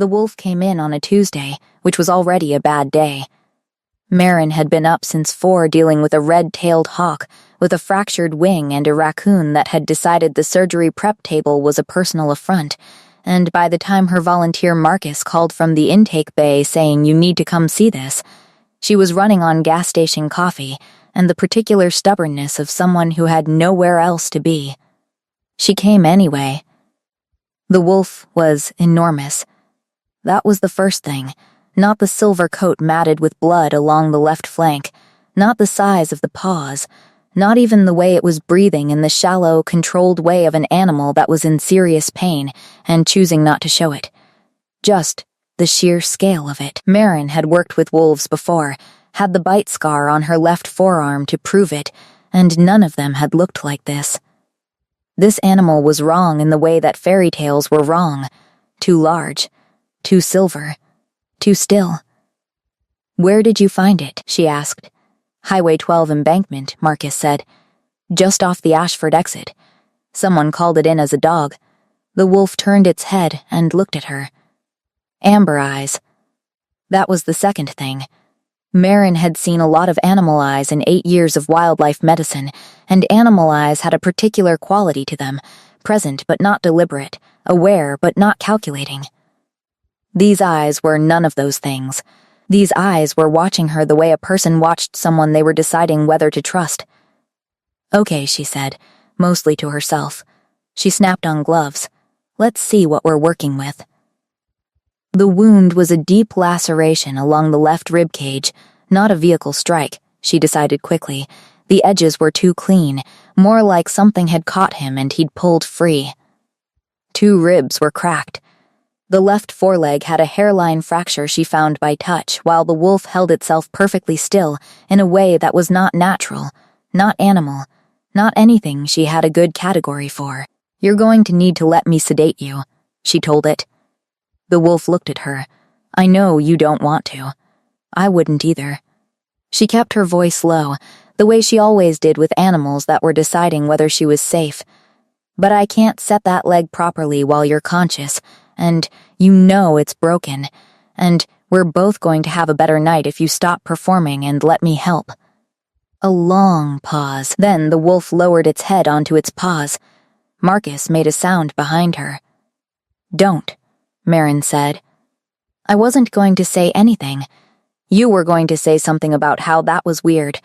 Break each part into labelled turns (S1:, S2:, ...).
S1: The wolf came in on a Tuesday, which was already a bad day. Manor had been up since 4 dealing with a red-tailed hawk with a fractured wing and a raccoon that had decided the surgery prep table was a personal affront, and by the time her volunteer Marcus called from the intake bay saying you need to come see this, she was running on gas station coffee and the particular stubbornness of someone who had nowhere else to be. She came anyway. The wolf was enormous. That was the first thing, not the silver coat matted with blood along the left flank, not the size of the paws, not even the way it was breathing in the shallow, controlled way of an animal that was in serious pain and choosing not to show it. Just the sheer scale of it. Manor had worked with wolves before, had the bite scar on her left forearm to prove it, and none of them had looked like this. This animal was wrong in the way that fairy tales were wrong. Too large, too silver, too still. "Where did you find it?" she asked. "Highway 12 embankment," Marcus said. "Just off the Ashford exit. Someone called it in as a dog." The wolf turned its head and looked at her. Amber eyes. That was the second thing. Manor had seen a lot of animal eyes in 8 years of wildlife medicine, and animal eyes had a particular quality to them, present but not deliberate, aware but not calculating. These eyes were none of those things. These eyes were watching her the way a person watched someone they were deciding whether to trust. "Okay," she said, mostly to herself. She snapped on gloves. "Let's see what we're working with." The wound was a deep laceration along the left rib cage, not a vehicle strike, she decided quickly. The edges were too clean, more like something had caught him and he'd pulled free. 2 ribs were cracked. The left foreleg had a hairline fracture she found by touch, while the wolf held itself perfectly still in a way that was not natural, not animal, not anything she had a good category for. "You're going to need to let me sedate you," she told it. The wolf looked at her. "I know you don't want to. I wouldn't either." She kept her voice low, the way she always did with animals that were deciding whether she was safe. "But I can't set that leg properly while you're conscious, and you know it's broken, and we're both going to have a better night if you stop performing and let me help." A long pause. Then the wolf lowered its head onto its paws. Marcus made a sound behind her. "Don't," Manor said. "I wasn't going to say anything. You were going to say something about how that was weird.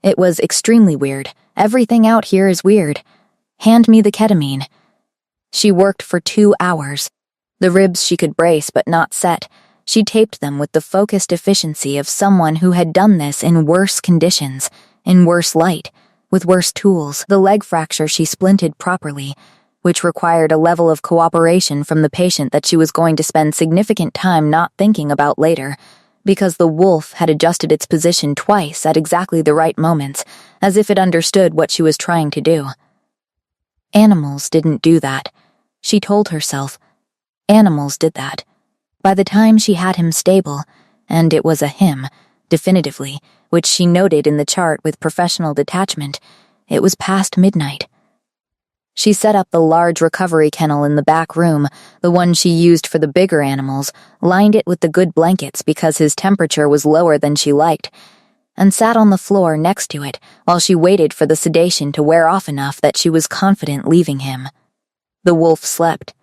S1: It was extremely weird. Everything out here is weird. Hand me the ketamine." She worked for 2 hours. The ribs she could brace but not set, she taped them with the focused efficiency of someone who had done this in worse conditions, in worse light, with worse tools. The leg fracture she splinted properly, which required a level of cooperation from the patient that she was going to spend significant time not thinking about later, because the wolf had adjusted its position twice at exactly the right moments, as if it understood what she was trying to do. Animals didn't do that, she told herself. Animals did that. By the time she had him stable, and it was a him, definitively, which she noted in the chart with professional detachment, it was past midnight. She set up the large recovery kennel in the back room, the one she used for the bigger animals, lined it with the good blankets because his temperature was lower than she liked, and sat on the floor next to it while she waited for the sedation to wear off enough that she was confident leaving him. The wolf slept.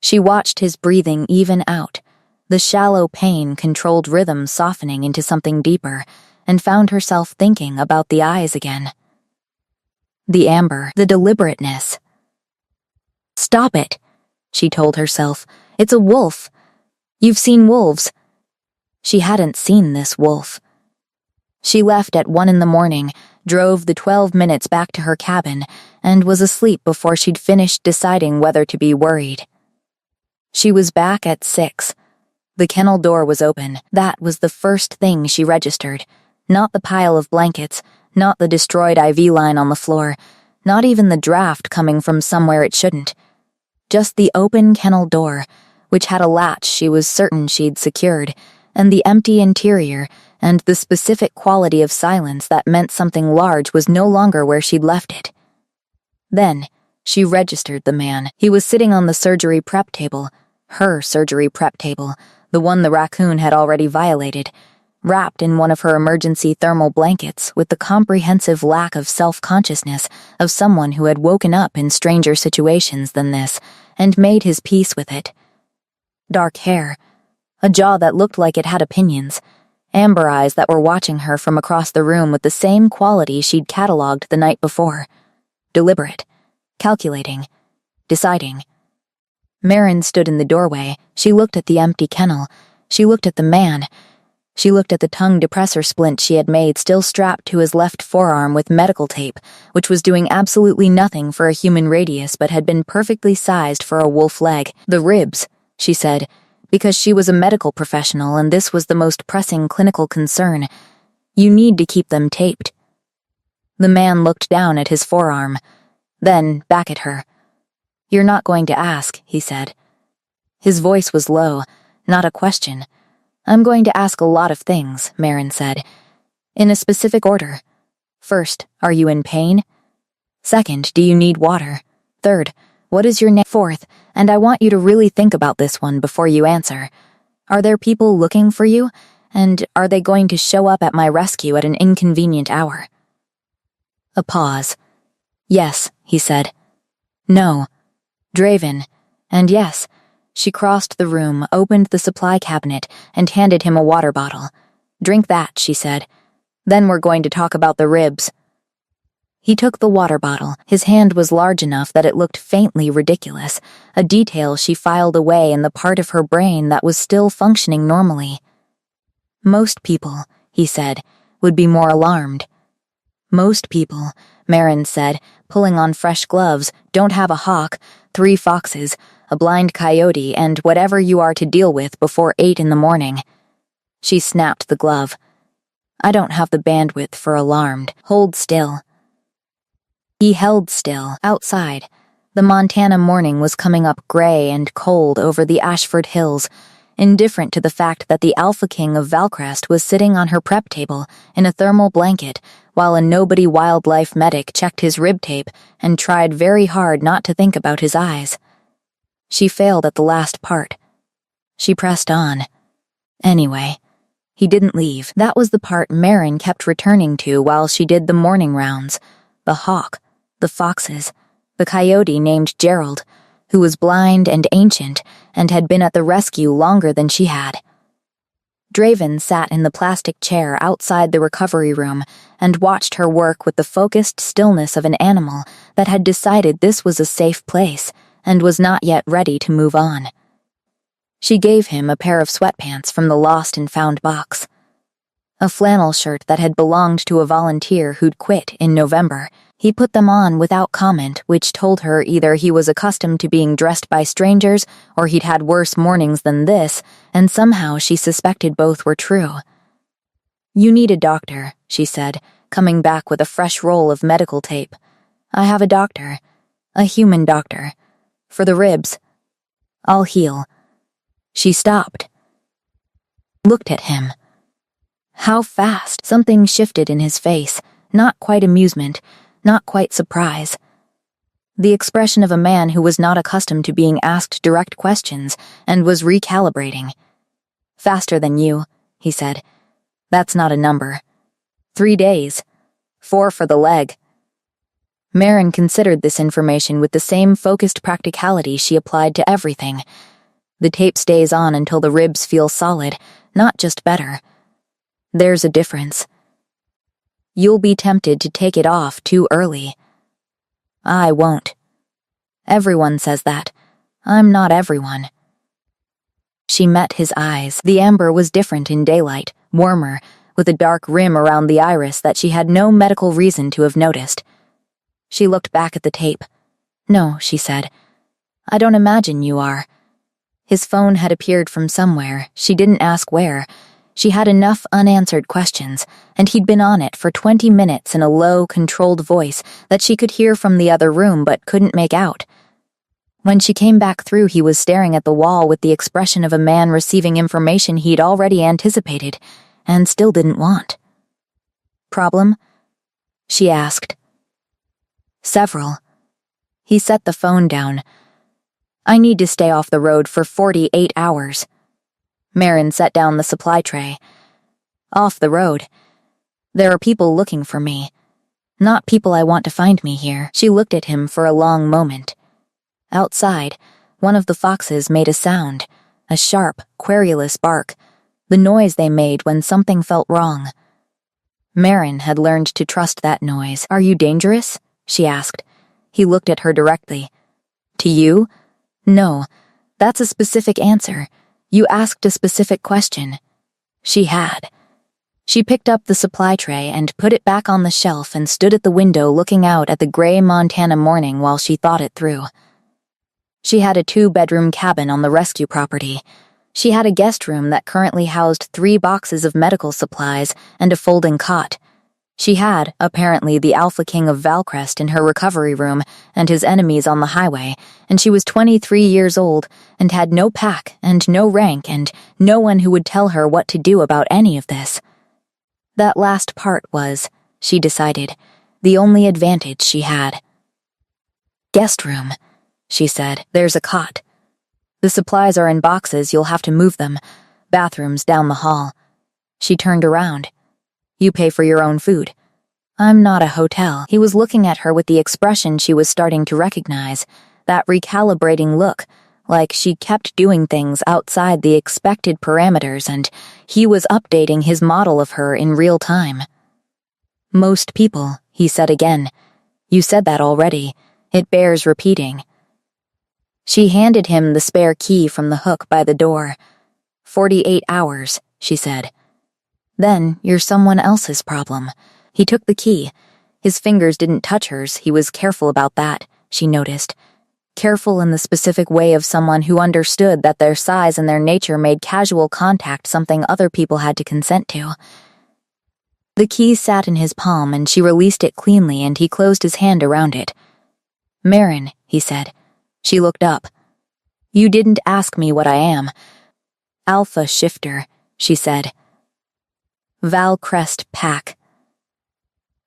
S1: She watched his breathing even out, the shallow pain-controlled rhythm softening into something deeper, and found herself thinking about the eyes again. The amber, the deliberateness. "Stop it," she told herself. "It's a wolf. You've seen wolves." She hadn't seen this wolf. She left at 1 a.m, drove the 12 minutes back to her cabin, and was asleep before she'd finished deciding whether to be worried. She was back at 6. The kennel door was open. That was the first thing she registered. Not the pile of blankets, not the destroyed IV line on the floor, not even the draft coming from somewhere it shouldn't. Just the open kennel door, which had a latch she was certain she'd secured, and the empty interior, and the specific quality of silence that meant something large was no longer where she'd left it. Then, she registered the man. He was sitting on the surgery prep table, Her surgery prep table, the one the raccoon had already violated, wrapped in one of her emergency thermal blankets with the comprehensive lack of self-consciousness of someone who had woken up in stranger situations than this and made his peace with it. Dark hair, a jaw that looked like it had opinions, amber eyes that were watching her from across the room with the same quality she'd catalogued the night before. Deliberate, calculating, deciding. Marin stood in the doorway. She looked at the empty kennel. She looked at the man. She looked at the tongue depressor splint she had made still strapped to his left forearm with medical tape, which was doing absolutely nothing for a human radius but had been perfectly sized for a wolf leg. The ribs, she said, because she was a medical professional and this was the most pressing clinical concern. You need to keep them taped. The man looked down at his forearm, then back at her. You're not going to ask, he said. His voice was low, not a question. I'm going to ask a lot of things, Marin said, in a specific order. First, are you in pain? Second, do you need water? Third, what is your name? Fourth, and I want you to really think about this one before you answer. Are there people looking for you? And are they going to show up at my rescue at an inconvenient hour? A pause. Yes, he said. No. Draven. And yes. She crossed the room, opened the supply cabinet, and handed him a water bottle. Drink that, she said. Then we're going to talk about the ribs. He took the water bottle. His hand was large enough that it looked faintly ridiculous, a detail she filed away in the part of her brain that was still functioning normally. Most people, he said, would be more alarmed. Most people, Marin said, pulling on fresh gloves, don't have a hawk, 3 foxes, a blind coyote, and whatever you are to deal with before 8 in the morning. She snapped the glove. I don't have the bandwidth for alarmed. Hold still. He held still, outside. The Montana morning was coming up gray and cold over the Ashford Hills, indifferent to the fact that the Alpha King of Valcrest was sitting on her prep table in a thermal blanket while a nobody wildlife medic checked his rib tape and tried very hard not to think about his eyes. She failed at the last part. She pressed on. Anyway, he didn't leave. That was the part Marin kept returning to while she did the morning rounds. The hawk, the foxes, the coyote named Gerald, who was blind and ancient and had been at the rescue longer than she had. Draven sat in the plastic chair outside the recovery room and watched her work with the focused stillness of an animal that had decided this was a safe place and was not yet ready to move on. She gave him a pair of sweatpants from the lost and found box. A flannel shirt that had belonged to a volunteer who'd quit in November. He put them on without comment, which told her either he was accustomed to being dressed by strangers or he'd had worse mornings than this, and somehow she suspected both were true. You need a doctor, she said, coming back with a fresh roll of medical tape. I have a doctor. A human doctor. For the ribs. I'll heal. She stopped. Looked at him. How fast! Something shifted in his face, not quite amusement, not quite surprise. The expression of a man who was not accustomed to being asked direct questions and was recalibrating. Faster than you, he said. That's not a number. 3 days. 4 for the leg. Marin considered this information with the same focused practicality she applied to everything. The tape stays on until the ribs feel solid, not just better. There's a difference. You'll be tempted to take it off too early. I won't. Everyone says that. I'm not everyone. She met his eyes. The amber was different in daylight, warmer, with a dark rim around the iris that she had no medical reason to have noticed. She looked back at the tape. No, she said. I don't imagine you are. His phone had appeared from somewhere. She didn't ask where. She had enough unanswered questions, and he'd been on it for 20 minutes in a low, controlled voice that she could hear from the other room but couldn't make out. When she came back through, he was staring at the wall with the expression of a man receiving information he'd already anticipated and still didn't want. Problem? She asked. Several. He set the phone down. I need to stay off the road for 48 hours. Marin set down the supply tray. Off the road. There are people looking for me. Not people I want to find me here. She looked at him for a long moment. Outside, one of the foxes made a sound, a sharp, querulous bark, the noise they made when something felt wrong. Marin had learned to trust that noise. Are you dangerous? She asked. He looked at her directly. To you? No. That's a specific answer. You asked a specific question. She had. She picked up the supply tray and put it back on the shelf and stood at the window looking out at the gray Montana morning while she thought it through. She had a 2-bedroom cabin on the rescue property. She had a guest room that currently housed 3 boxes of medical supplies and a folding cot. She had, apparently, the Alpha King of Valcrest in her recovery room and his enemies on the highway, and she was 23 years old and had no pack and no rank and no one who would tell her what to do about any of this. That last part was, she decided, the only advantage she had. Guest room, she said. There's a cot. The supplies are in boxes, you'll have to move them. Bathrooms down the hall. She turned around. You pay for your own food. I'm not a hotel. He was looking at her with the expression she was starting to recognize, that recalibrating look, like she kept doing things outside the expected parameters and he was updating his model of her in real time. Most people, he said again. You said that already. It bears repeating. She handed him the spare key from the hook by the door. 48 hours, she said. Then you're someone else's problem. He took the key. His fingers didn't touch hers. He was careful about that, she noticed. Careful in the specific way of someone who understood that their size and their nature made casual contact something other people had to consent to. The key sat in his palm and she released it cleanly and he closed his hand around it. Marin, he said. She looked up. You didn't ask me what I am. Alpha Shifter, she said. Valcrest Pack.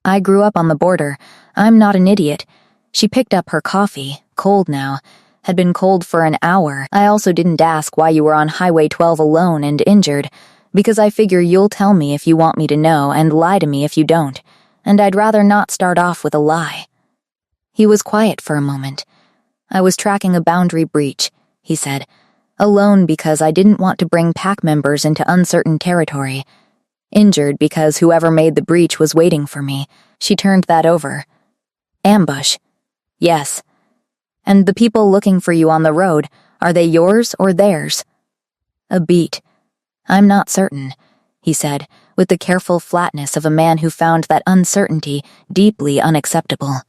S1: I grew up on the border. I'm not an idiot. She picked up her coffee, cold now, had been cold for an hour. I also didn't ask why you were on Highway 12 alone and injured, because I figure you'll tell me if you want me to know and lie to me if you don't, and I'd rather not start off with a lie. He was quiet for a moment. I was tracking a boundary breach, he said, alone because I didn't want to bring pack members into uncertain territory. Injured because whoever made the breach was waiting for me. She turned that over. Ambush. Yes. And the people looking for you on the road, are they yours or theirs? A beat. I'm not certain, he said, with the careful flatness of a man who found that uncertainty deeply unacceptable.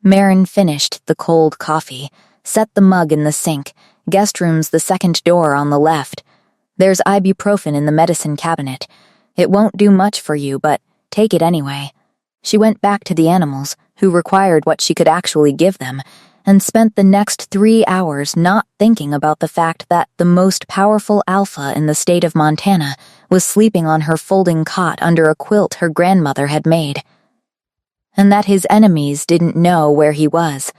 S1: Marin finished the cold coffee, set the mug in the sink, guest room's the second door on the left. There's ibuprofen in the medicine cabinet. It won't do much for you, but take it anyway. She went back to the animals, who required what she could actually give them, and spent the next 3 hours not thinking about the fact that the most powerful alpha in the state of Montana was sleeping on her folding cot under a quilt her grandmother had made. And that his enemies didn't know where he was,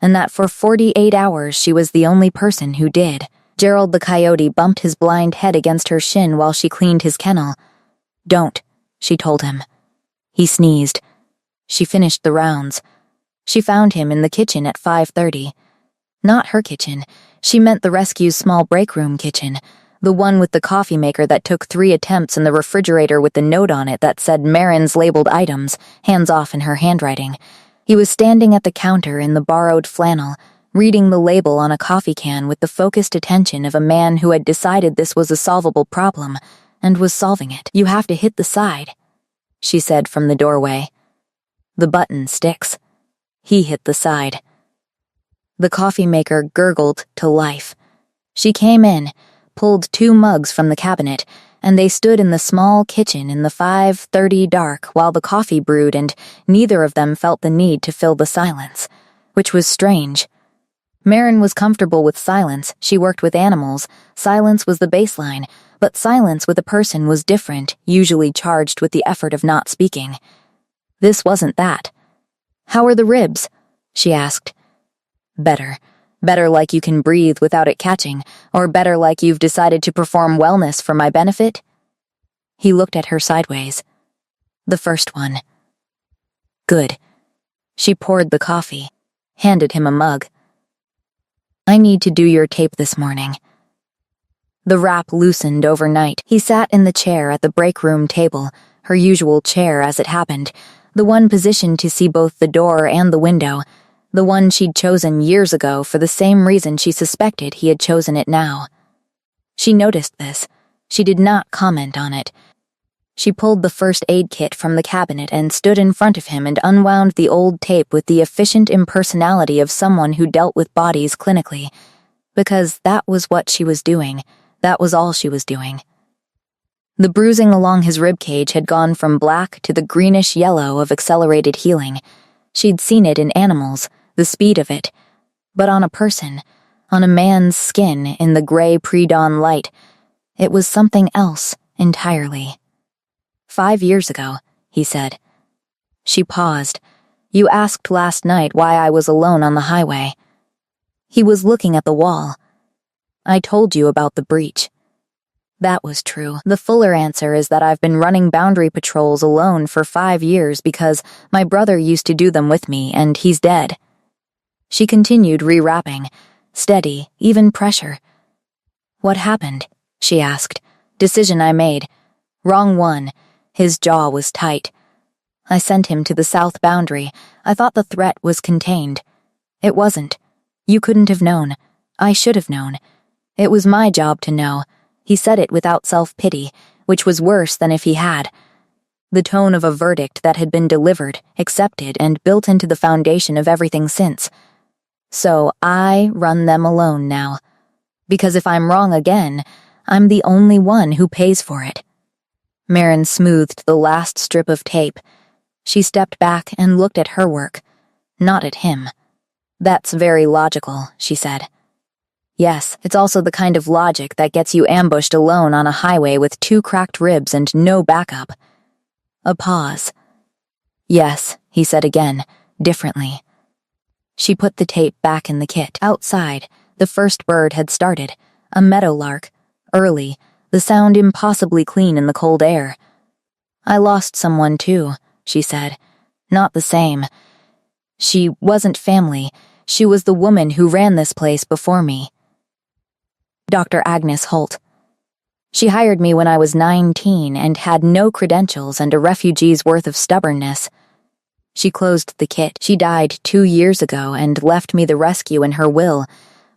S1: and that for 48 hours she was the only person who did. Gerald the coyote bumped his blind head against her shin while she cleaned his kennel. Don't, she told him. He sneezed. She finished the rounds. She found him in the kitchen at 5:30. Not her kitchen. She meant the rescue's small break room kitchen, the one with the coffee maker that took 3 attempts and the refrigerator with the note on it that said Marin's labeled items, hands off in her handwriting. He was standing at the counter in the borrowed flannel, reading the label on a coffee can with the focused attention of a man who had decided this was a solvable problem and was solving it. You have to hit the side, she said from the doorway. The button sticks. He hit the side. The coffee maker gurgled to life. She came in, pulled 2 mugs from the cabinet, and they stood in the small kitchen in the 5:30 dark while the coffee brewed, and neither of them felt the need to fill the silence, which was strange. Marin was comfortable with silence. She worked with animals. Silence was the baseline, but silence with a person was different, usually charged with the effort of not speaking. This wasn't that. How are the ribs? She asked. Better. Better like you can breathe without it catching, or better like you've decided to perform wellness for my benefit? He looked at her sideways. The first one. Good. She poured the coffee, handed him a mug. I need to do your tape this morning. The wrap loosened overnight. He sat in the chair at the break room table, her usual chair as it happened, the one positioned to see both the door and the window, the one she'd chosen years ago for the same reason she suspected he had chosen it now. She noticed this. She did not comment on it. She pulled the first aid kit from the cabinet and stood in front of him and unwound the old tape with the efficient impersonality of someone who dealt with bodies clinically, because that was what she was doing. That was all she was doing. The bruising along his ribcage had gone from black to the greenish yellow of accelerated healing. She'd seen it in animals, the speed of it. But on a person, on a man's skin in the gray pre-dawn light, it was something else entirely. 5 years ago, he said. She paused. You asked last night why I was alone on the highway. He was looking at the wall. I told you about the breach. That was true. The fuller answer is that I've been running boundary patrols alone for 5 years because my brother used to do them with me and he's dead. She continued rewrapping, steady, even pressure. What happened? She asked. Decision I made. Wrong one. His jaw was tight. I sent him to the south boundary. I thought the threat was contained. It wasn't. You couldn't have known. I should have known. It was my job to know. He said it without self-pity, which was worse than if he had. The tone of a verdict that had been delivered, accepted, and built into the foundation of everything since. So I run them alone now. Because if I'm wrong again, I'm the only one who pays for it. Marin smoothed the last strip of tape. She stepped back and looked at her work, not at him. That's very logical, she said. Yes, it's also the kind of logic that gets you ambushed alone on a highway with 2 cracked ribs and no backup. A pause. Yes, he said again, differently. She put the tape back in the kit. Outside, the first bird had started, a meadowlark, early, the sound impossibly clean in the cold air. I lost someone too, she said. Not the same. She wasn't family. She was the woman who ran this place before me. Dr. Agnes Holt. She hired me when I was 19 and had no credentials and a refugee's worth of stubbornness. She closed the kit. She died 2 years ago and left me the rescue in her will,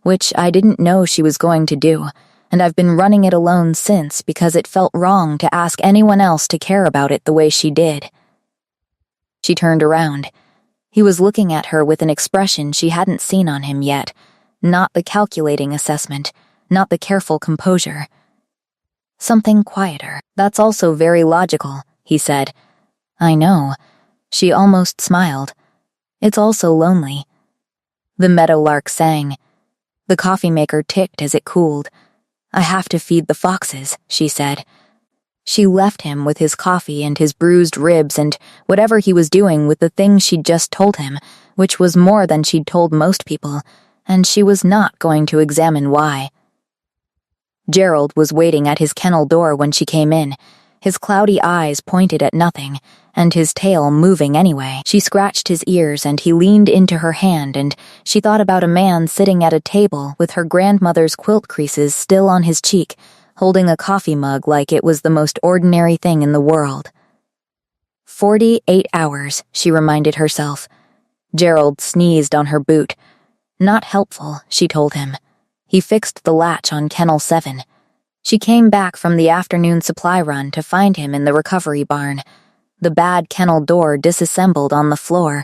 S1: which I didn't know she was going to do, and I've been running it alone since because it felt wrong to ask anyone else to care about it the way she did. She turned around. He was looking at her with an expression she hadn't seen on him yet, not the calculating assessment, not the careful composure. Something quieter. That's also very logical, he said. I know. She almost smiled. It's also lonely. The meadowlark sang. The coffee maker ticked as it cooled. I have to feed the foxes, she said. She left him with his coffee and his bruised ribs and whatever he was doing with the thing she'd just told him, which was more than she'd told most people, and she was not going to examine why. Gerald was waiting at his kennel door when she came in, his cloudy eyes pointed at nothing, and his tail moving anyway. She scratched his ears and he leaned into her hand, and she thought about a man sitting at a table with her grandmother's quilt creases still on his cheek, holding a coffee mug like it was the most ordinary thing in the world. 48 hours, she reminded herself. Gerald sneezed on her boot. Not helpful, she told him. He fixed the latch on Kennel 7. She came back from the afternoon supply run to find him in the recovery barn. The bad kennel door disassembled on the floor.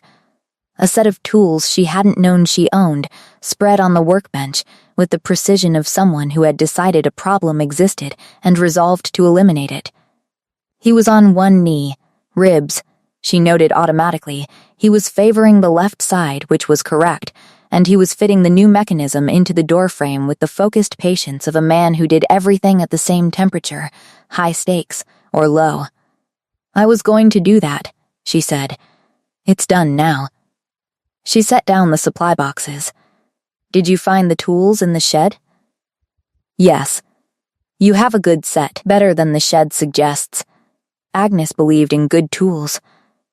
S1: A set of tools she hadn't known she owned, spread on the workbench, with the precision of someone who had decided a problem existed and resolved to eliminate it. He was on one knee, ribs. She noted automatically. He was favoring the left side, which was correct, and he was fitting the new mechanism into the doorframe with the focused patience of a man who did everything at the same temperature, high stakes or low. I was going to do that, she said. It's done now. She set down the supply boxes. Did you find the tools in the shed? Yes. You have a good set, better than the shed suggests. Agnes believed in good tools.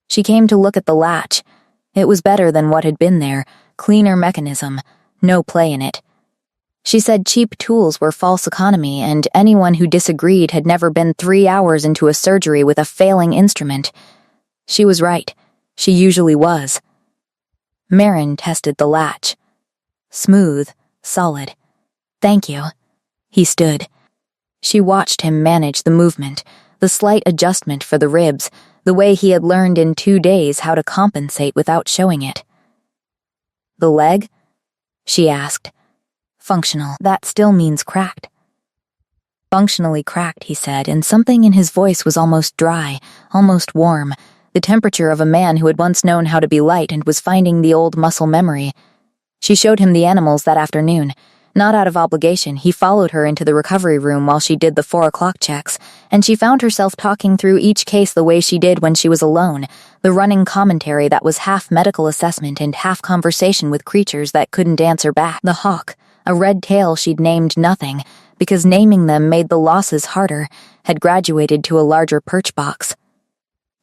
S1: She came to look at the latch. It was better than what had been there, cleaner mechanism, no play in it. She said cheap tools were false economy, and anyone who disagreed had never been 3 hours into a surgery with a failing instrument. She was right. She usually was. Marin tested the latch. Smooth, solid. Thank you. He stood. She watched him manage the movement, the slight adjustment for the ribs, the way he had learned in 2 days how to compensate without showing it. The leg? She asked. Functional. That still means cracked. Functionally cracked, he said, and something in his voice was almost dry, almost warm, the temperature of a man who had once known how to be light and was finding the old muscle memory. She showed him the animals that afternoon. Not out of obligation, he followed her into the recovery room while she did the 4 o'clock checks, and she found herself talking through each case the way she did when she was alone, the running commentary that was half medical assessment and half conversation with creatures that couldn't answer back. The hawk, a red tail she'd named nothing, because naming them made the losses harder, had graduated to a larger perch box.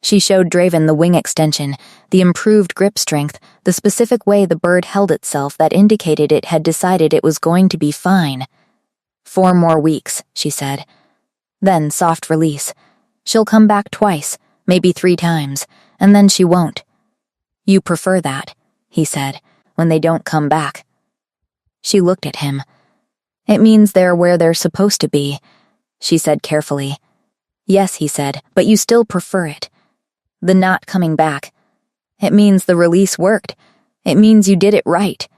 S1: She showed Draven the wing extension, the improved grip strength, the specific way the bird held itself that indicated it had decided it was going to be fine. 4 more weeks, she said. Then soft release. She'll come back twice, maybe 3 times, and then she won't. You prefer that, he said, when they don't come back. She looked at him. It means they're where they're supposed to be, she said carefully. Yes, he said, but you still prefer it. The not coming back. It means the release worked. It means you did it right.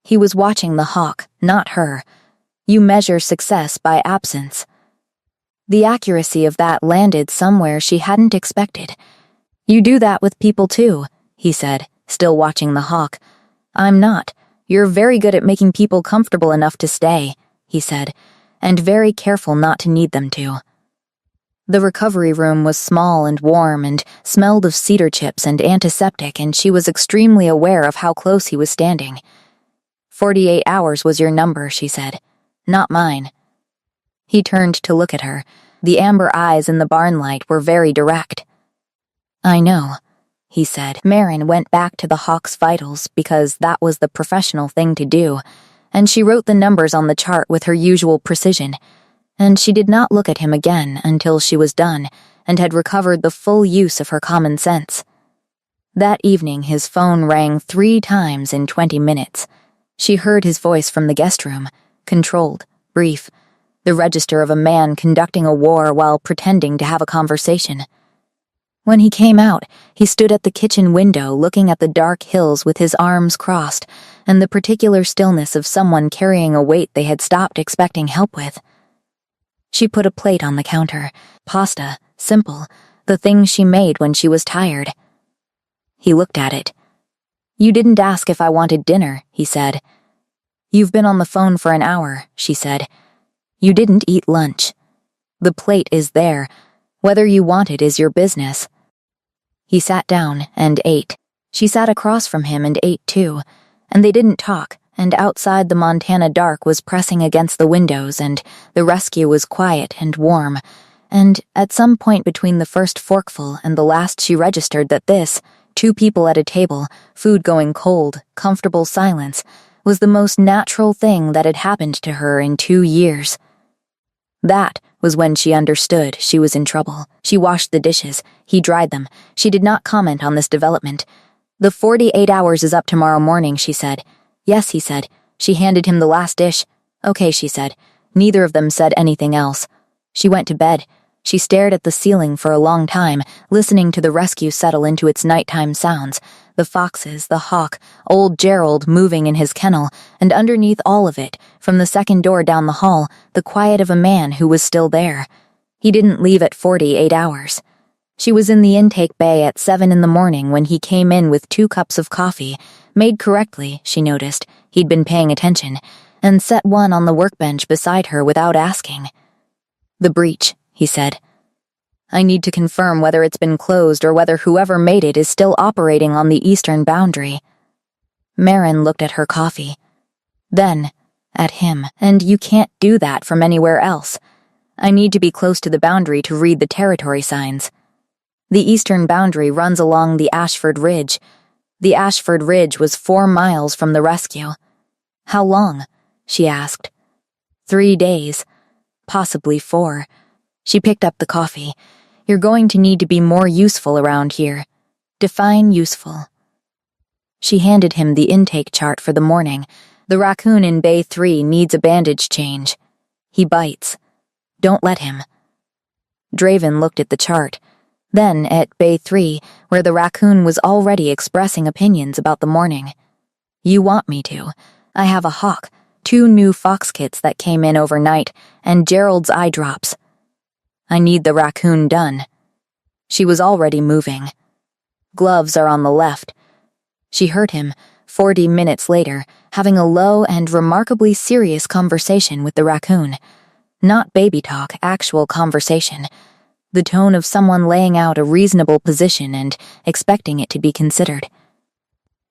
S1: He was watching the hawk, not her. You measure success by absence. The accuracy of that landed somewhere she hadn't expected. You do that with people too, he said, still watching the hawk. I'm not. You're very good at making people comfortable enough to stay, he said, and very careful not to need them to. The recovery room was small and warm and smelled of cedar chips and antiseptic, and she was extremely aware of how close he was standing. 48 hours was your number, she said. Not mine. He turned to look at her. The amber eyes in the barn light were very direct. I know, he said. Marin went back to the hawk's vitals because that was the professional thing to do, and she wrote the numbers on the chart with her usual precision. And she did not look at him again until she was done and had recovered the full use of her common sense. That evening his phone rang 3 times in 20 minutes. She heard his voice from the guest room, controlled, brief, the register of a man conducting a war while pretending to have a conversation. When he came out, he stood at the kitchen window looking at the dark hills with his arms crossed and the particular stillness of someone carrying a weight they had stopped expecting help with. She put a plate on the counter. Pasta, simple, the thing she made when she was tired. He looked at it. You didn't ask if I wanted dinner, he said. You've been on the phone for an hour, she said. You didn't eat lunch. The plate is there. Whether you want it is your business. He sat down and ate. She sat across from him and ate too, and they didn't talk. And outside the Montana dark was pressing against the windows, and the rescue was quiet and warm, and at some point between the first forkful and the last she registered that this, 2 people at a table, food going cold, comfortable silence, was the most natural thing that had happened to her in 2 years. That was when she understood she was in trouble. She washed the dishes, he dried them. She did not comment on this development. The 48 hours is up tomorrow morning, she said. Yes, he said. She handed him the last dish. Okay, she said. Neither of them said anything else. She went to bed. She stared at the ceiling for a long time, listening to the rescue settle into its nighttime sounds, the foxes, the hawk, old Gerald moving in his kennel, and underneath all of it, from the second door down the hall, the quiet of a man who was still there. He didn't leave at 48 hours. She was in the intake bay at 7 in the morning when he came in with 2 cups of coffee, made correctly, she noticed, he'd been paying attention, and set one on the workbench beside her without asking. The breach, he said. I need to confirm whether it's been closed or whether whoever made it is still operating on the eastern boundary. Marin looked at her coffee. Then, at him, and you can't do that from anywhere else. I need to be close to the boundary to read the territory signs. The eastern boundary runs along the Ashford Ridge. The Ashford Ridge was 4 miles from the rescue. How long? She asked. 3 days. Possibly 4. She picked up the coffee. You're going to need to be more useful around here. Define useful. She handed him the intake chart for the morning. The raccoon in Bay 3 needs a bandage change. He bites. Don't let him. Draven looked at the chart, then at Bay 3, where the raccoon was already expressing opinions about the morning. You want me to. I have a hawk, 2 new fox kits that came in overnight, and Gerald's eye drops. I need the raccoon done. She was already moving. Gloves are on the left. She heard him, 40 minutes later, having a low and remarkably serious conversation with the raccoon. Not baby talk, actual conversation. The tone of someone laying out a reasonable position and expecting it to be considered.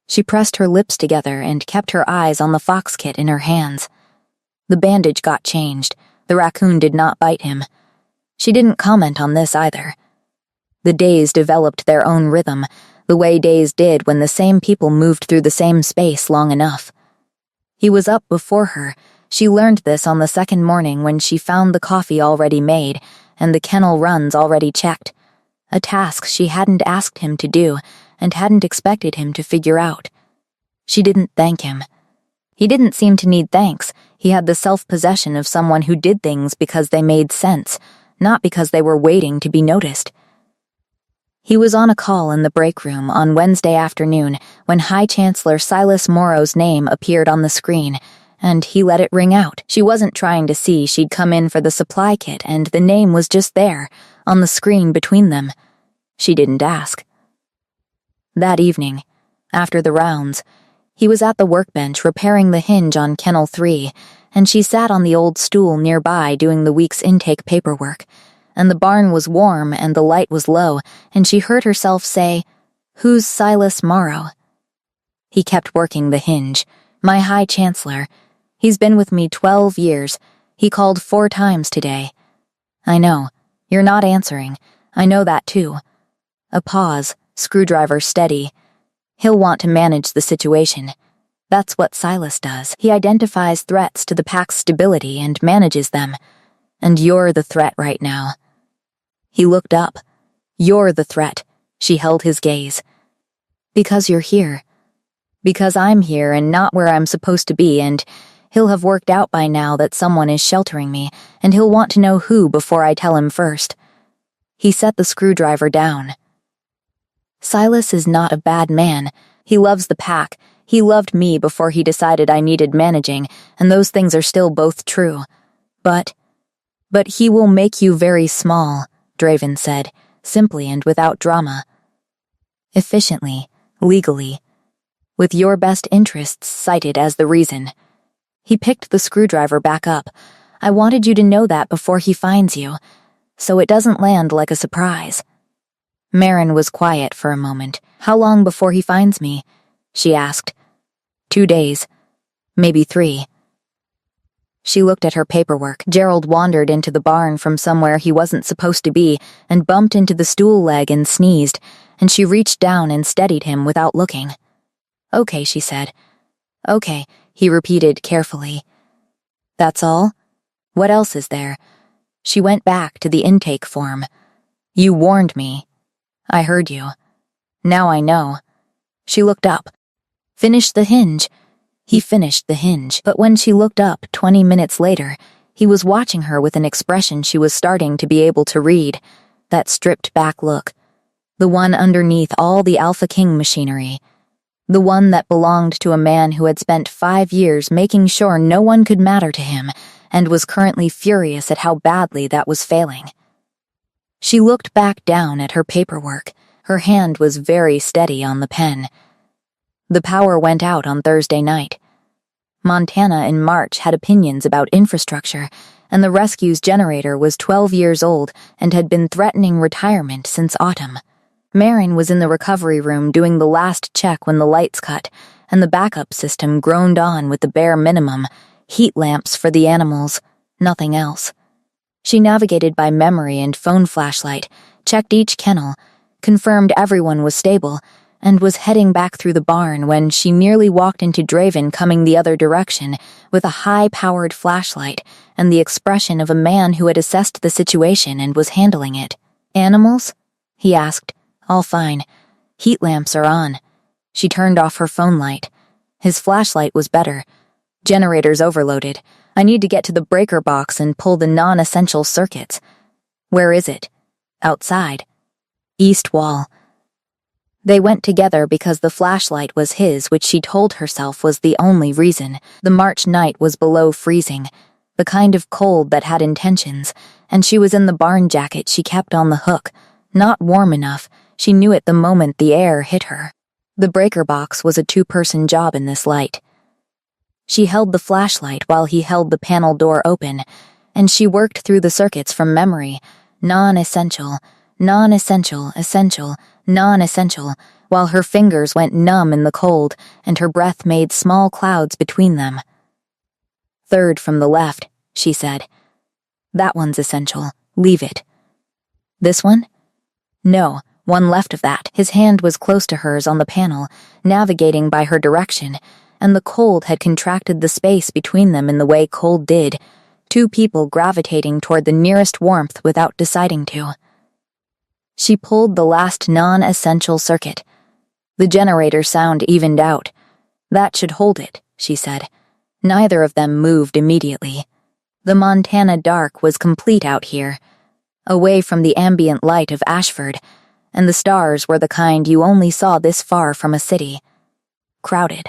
S1: She pressed her lips together and kept her eyes on the fox kit in her hands. The bandage got changed. The raccoon did not bite him. She didn't comment on this either. The days developed their own rhythm, the way days did when the same people moved through the same space long enough. He was up before her. She learned this on the second morning when she found the coffee already made and the kennel runs already checked, a task she hadn't asked him to do and hadn't expected him to figure out. She didn't thank him. He didn't seem to need thanks. He had the self-possession of someone who did things because they made sense, not because they were waiting to be noticed. He was on a call in the break room on Wednesday afternoon when High Chancellor Silas Morrow's name appeared on the screen, and he let it ring out. She wasn't trying to see she'd come in for the supply kit, and the name was just there, on the screen between them. She didn't ask. That evening, after the rounds, he was at the workbench repairing the hinge on Kennel 3, and she sat on the old stool nearby doing the week's intake paperwork, and the barn was warm and the light was low, and she heard herself say, "Who's Silas Morrow?" He kept working the hinge. "My High Chancellor. He's been with me 12 years. He called 4 times today." "I know. You're not answering. I know that too." A pause, screwdriver steady. "He'll want to manage the situation. That's what Silas does. He identifies threats to the pack's stability and manages them. And you're the threat right now." He looked up. "You're the threat." She held his gaze. "Because you're here. Because I'm here and not where I'm supposed to be, and he'll have worked out by now that someone is sheltering me, and he'll want to know who before I tell him first." He set the screwdriver down. "Silas is not a bad man. He loves the pack. He loved me before he decided I needed managing, and those things are still both true. But he will make you very small," Draven said, simply and without drama. "Efficiently, legally, with your best interests cited as the reason." He picked the screwdriver back up. "I wanted you to know that before he finds you, so it doesn't land like a surprise." Marin was quiet for a moment. "How long before he finds me?" she asked. 2 days. Maybe 3. She looked at her paperwork. Gerald wandered into the barn from somewhere he wasn't supposed to be and bumped into the stool leg and sneezed, and she reached down and steadied him without looking. "Okay," she said. "Okay," he repeated carefully. "That's all? What else is there?" She went back to the intake form. "You warned me. I heard you. Now I know." She looked up. "Finish the hinge." He finished the hinge, but when she looked up 20 minutes later, he was watching her with an expression she was starting to be able to read, that stripped-back look, the one underneath all the Alpha King machinery, the one that belonged to a man who had spent 5 years making sure no one could matter to him and was currently furious at how badly that was failing. She looked back down at her paperwork. Her hand was very steady on the pen. The power went out on Thursday night. Montana in March had opinions about infrastructure, and the rescue's generator was 12 years old and had been threatening retirement since autumn. Marin was in the recovery room doing the last check when the lights cut, and the backup system groaned on with the bare minimum: heat lamps for the animals, nothing else. She navigated by memory and phone flashlight, checked each kennel, confirmed everyone was stable, and was heading back through the barn when she nearly walked into Draven coming the other direction with a high-powered flashlight and the expression of a man who had assessed the situation and was handling it. "Animals?" he asked. "All fine. Heat lamps are on." She turned off her phone light. His flashlight was better. "Generators overloaded. I need to get to the breaker box and pull the non-essential circuits." "Where is it?" "Outside. East wall." They went together because the flashlight was his, which she told herself was the only reason. The March night was below freezing, the kind of cold that had intentions, and she was in the barn jacket she kept on the hook. Not warm enough, she knew it the moment the air hit her. The breaker box was a two-person job in this light. She held the flashlight while he held the panel door open, and she worked through the circuits from memory: non-essential, non-essential, essential, non-essential, while her fingers went numb in the cold and her breath made small clouds between them. "Third from the left," she said. "That one's essential. Leave it." "This one?" "No, one left of that." His hand was close to hers on the panel, navigating by her direction, and the cold had contracted the space between them in the way cold did, two people gravitating toward the nearest warmth without deciding to. She pulled the last non-essential circuit. The generator sound evened out. "That should hold it," she said. Neither of them moved immediately. The Montana dark was complete out here, away from the ambient light of Ashford, and the stars were the kind you only saw this far from a city. Crowded.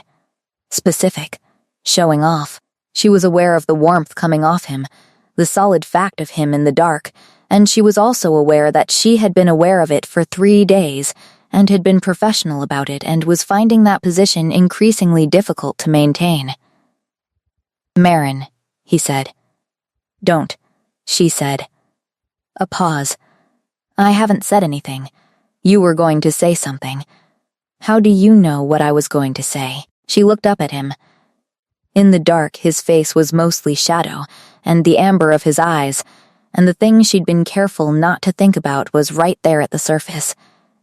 S1: Specific. Showing off. She was aware of the warmth coming off him, the solid fact of him in the dark, and she was also aware that she had been aware of it for 3 days and had been professional about it and was finding that position increasingly difficult to maintain. "Marin," he said. "Don't," she said. A pause. "I haven't said anything. You were going to say something. How do you know what I was going to say?" She looked up at him. In the dark, his face was mostly shadow, and the amber of his eyes, and the thing she'd been careful not to think about was right there at the surface,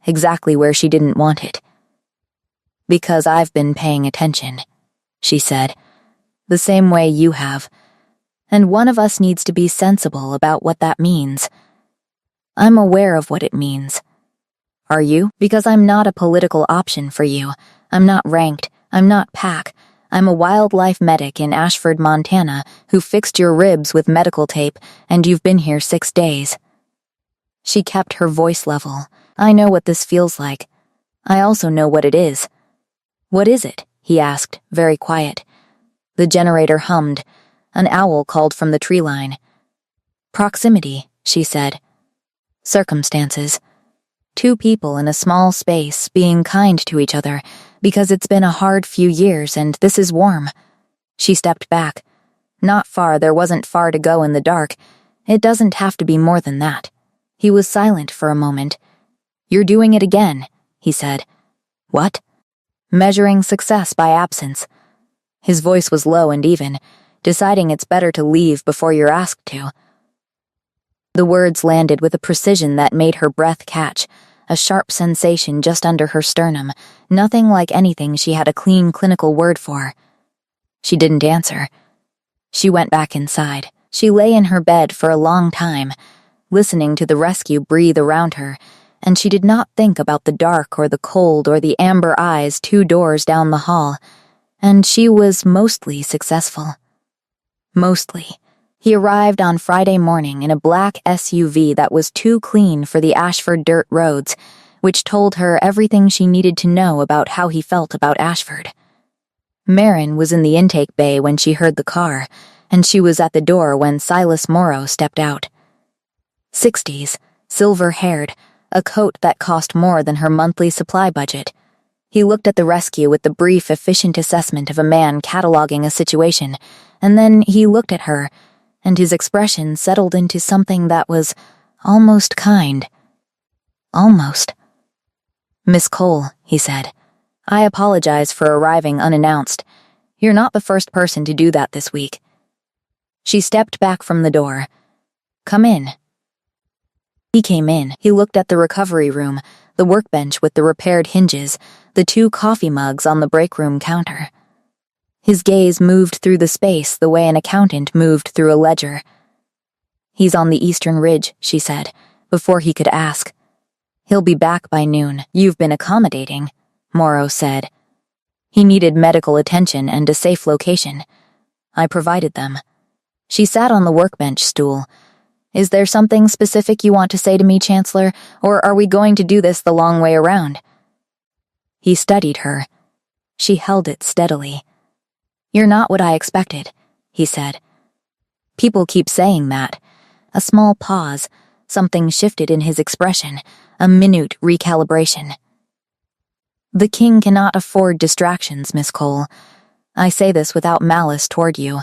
S1: exactly where she didn't want it. "Because I've been paying attention," she said, "the same way you have, and one of us needs to be sensible about what that means. I'm aware of what it means. Are you? Because I'm not a political option for you. I'm not ranked. I'm not PAC. I'm a wildlife medic in Ashford, Montana, who fixed your ribs with medical tape, and you've been here 6 days. She kept her voice level. "I know what this feels like. I also know what it is." "What is it?" he asked, very quiet. The generator hummed. An owl called from the tree line. "Proximity," she said. "Circumstances. 2 people in a small space being kind to each other, because it's been a hard few years and this is warm." She stepped back. Not far, there wasn't far to go in the dark. It doesn't have to be more than that. He was silent for a moment. "You're doing it again," he said. "What?" "Measuring success by absence." His voice was low and even, deciding it's better to leave before you're asked to. The words landed with a precision that made her breath catch, a sharp sensation just under her sternum, nothing like anything she had a clean clinical word for. She didn't answer. She went back inside. She lay in her bed for a long time, listening to the rescue breathe around her, and she did not think about the dark or the cold or the amber eyes 2 doors down the hall, and she was mostly successful. Mostly. He arrived on Friday morning in a black SUV that was too clean for the Ashford dirt roads, which told her everything she needed to know about how he felt about Ashford. Marin was in the intake bay when she heard the car, and she was at the door when Silas Morrow stepped out. 60s, silver-haired, a coat that cost more than her monthly supply budget. He looked at the rescue with the brief, efficient assessment of a man cataloging a situation, and then he looked at her, and his expression settled into something that was almost kind. Almost. "Miss Cole," he said. I apologize for arriving unannounced. You're not the first person to do that this week. She stepped back from the door. Come in. He came in. He looked at the recovery room, the workbench with the repaired hinges, the 2 coffee mugs on the break room counter. His gaze moved through the space the way an accountant moved through a ledger. He's on the Eastern Ridge, she said, before he could ask. He'll be back by noon. You've been accommodating, Morrow said. He needed medical attention and a safe location. I provided them. She sat on the workbench stool. Is there something specific you want to say to me, Chancellor, or are we going to do this the long way around? He studied her. She held it steadily. You're not what I expected, he said. People keep saying that. A small pause. Something shifted in his expression, a minute recalibration. The king cannot afford distractions, Miss Cole. I say this without malice toward you.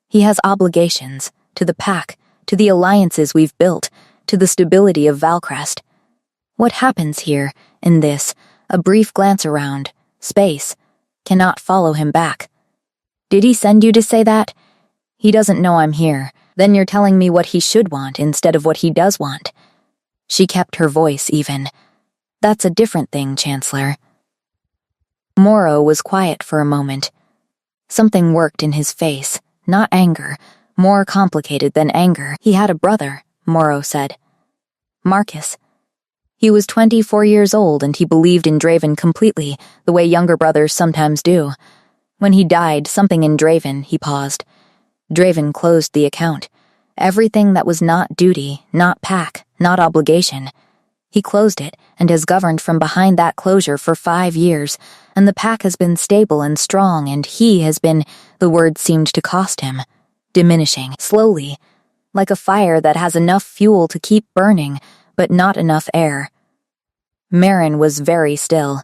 S1: He has obligations, to the pack, to the alliances we've built, to the stability of Valcrest. What happens here, in this, a brief glance around, space, cannot follow him back. Did he send you to say that? He doesn't know I'm here. Then you're telling me what he should want instead of what he does want. She kept her voice even. That's a different thing, Chancellor. Morrow was quiet for a moment. Something worked in his face, not anger, more complicated than anger. He had a brother, Morrow said. Marcus. He was 24 years old and he believed in Draven completely, the way younger brothers sometimes do. When he died, something in Draven, he paused. Draven closed the account. Everything that was not duty, not pack, not obligation. He closed it and has governed from behind that closure for 5 years, and the pack has been stable and strong, and he has been, the word seemed to cost him, diminishing, slowly, like a fire that has enough fuel to keep burning, but not enough air. Manor was very still.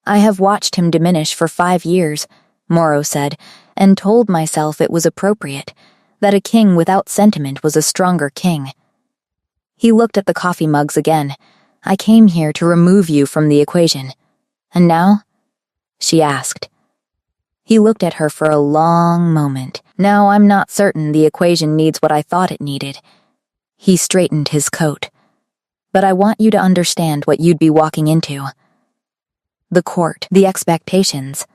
S1: I have watched him diminish for 5 years, Morrow said, and told myself it was appropriate, that a king without sentiment was a stronger king. He looked at the coffee mugs again. I came here to remove you from the equation. And now? She asked. He looked at her for a long moment. Now I'm not certain the equation needs what I thought it needed. He straightened his coat. But I want you to understand what you'd be walking into. The court, the expectations.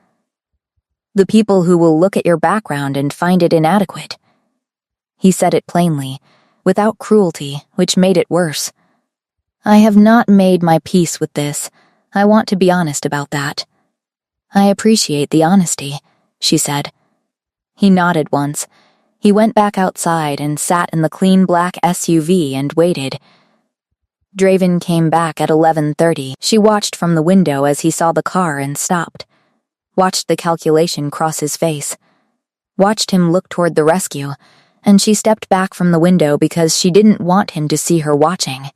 S1: The people who will look at your background and find it inadequate. He said it plainly, without cruelty, which made it worse. I have not made my peace with this. I want to be honest about that. I appreciate the honesty, she said. He nodded once. He went back outside and sat in the clean black SUV and waited. Draven came back at 11:30. She watched from the window as he saw the car and stopped. Watched the calculation cross his face. Watched him look toward the rescue, and she stepped back from the window because she didn't want him to see her watching.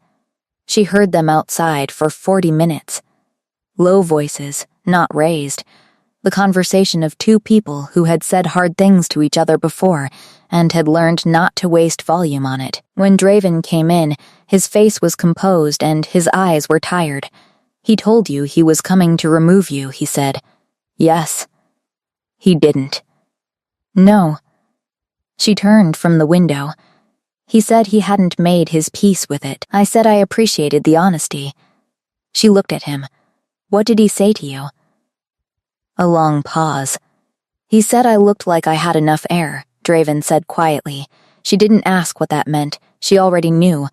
S1: She heard them outside for 40 minutes. Low voices, not raised. The conversation of 2 people who had said hard things to each other before and had learned not to waste volume on it. When Draven came in, his face was composed and his eyes were tired. He told you he was coming to remove you, he said. Yes. He didn't. No. She turned from the window. He said he hadn't made his peace with it. I said I appreciated the honesty. She looked at him. What did he say to you? A long pause. He said I looked like I had enough air, Draven said quietly. She didn't ask what that meant. She already knew.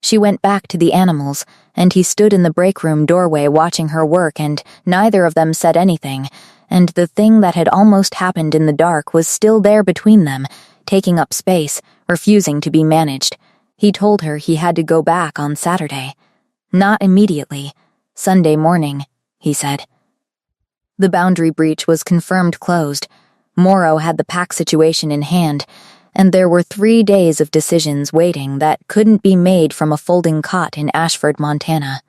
S1: She went back to the animals, and he stood in the break room doorway watching her work, and neither of them said anything, and the thing that had almost happened in the dark was still there between them, taking up space, refusing to be managed. He told her he had to go back on Saturday. Not immediately. Sunday morning, he said. The boundary breach was confirmed closed. Morrow had the pack situation in hand, and there were 3 days of decisions waiting that couldn't be made from a folding cot in Ashford, Montana.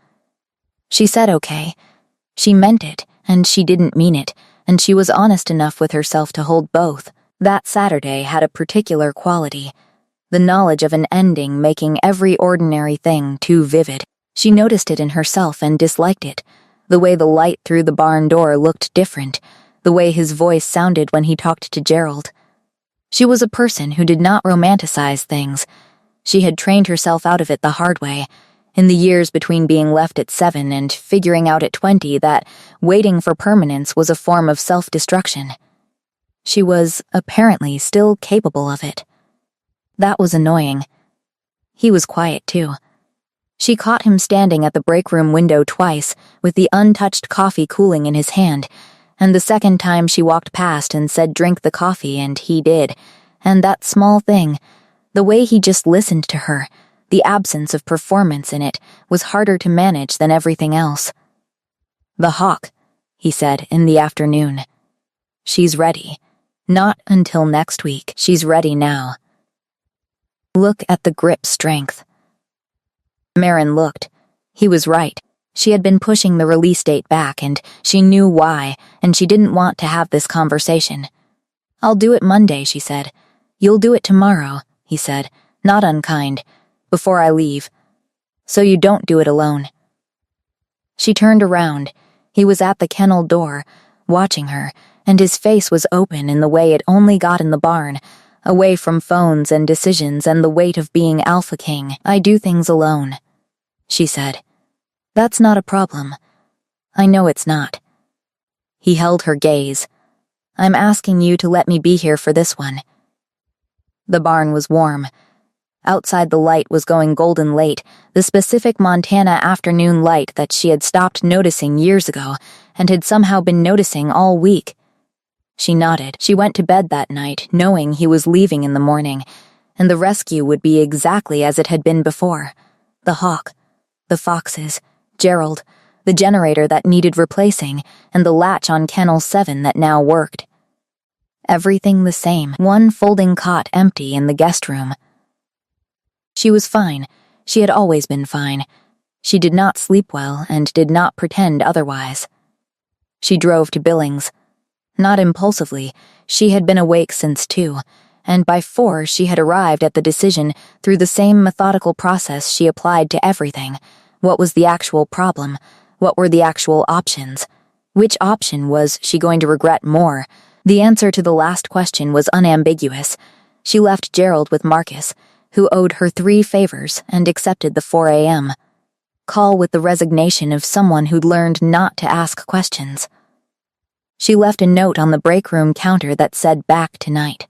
S1: She said okay. She meant it, and she didn't mean it, and she was honest enough with herself to hold both. That Saturday had a particular quality, the knowledge of an ending making every ordinary thing too vivid. She noticed it in herself and disliked it, The way the light through the barn door looked different, the way his voice sounded when he talked to Gerald. She was a person who did not romanticize things. She had trained herself out of it the hard way, in the years between being left at 7 and figuring out at 20 that waiting for permanence was a form of self-destruction. She was, apparently, still capable of it. That was annoying. He was quiet, too. She caught him standing at the break room window twice, with the untouched coffee cooling in his hand, and the second time she walked past and said drink the coffee, and he did. And that small thing, the way he just listened to her, the absence of performance in it, was harder to manage than everything else. "The Hawk," he said in the afternoon. "She's ready. Not until next week. She's ready now." Look at the grip strength. Marin looked. He was right. She had been pushing the release date back, and she knew why, and she didn't want to have this conversation. "I'll do it Monday," she said. "You'll do it tomorrow," he said, not unkind, "before I leave. So you don't do it alone." She turned around. He was at the kennel door, watching her, and his face was open in the way it only got in the barn, away from phones and decisions and the weight of being Alpha King. "I do things alone," she said. "That's not a problem. I know it's not." He held her gaze. "I'm asking you to let me be here for this one." The barn was warm. Outside the light was going golden late, the specific Montana afternoon light that she had stopped noticing years ago and had somehow been noticing all week. She nodded. She went to bed that night, knowing he was leaving in the morning, and the rescue would be exactly as it had been before. The Hawk, the foxes, Gerald, the generator that needed replacing, and the latch on Kennel 7 that now worked. Everything the same, one folding cot empty in the guest room. She was fine. She had always been fine. She did not sleep well and did not pretend otherwise. She drove to Billings. Not impulsively. She had been awake since 2, and by 4 she had arrived at the decision through the same methodical process she applied to everything. What was the actual problem? What were the actual options? Which option was she going to regret more? The answer to the last question was unambiguous. She left Gerald with Marcus, who owed her 3 favors, and accepted the 4 a.m. call with the resignation of someone who'd learned not to ask questions. She left a note on the break room counter that said back tonight.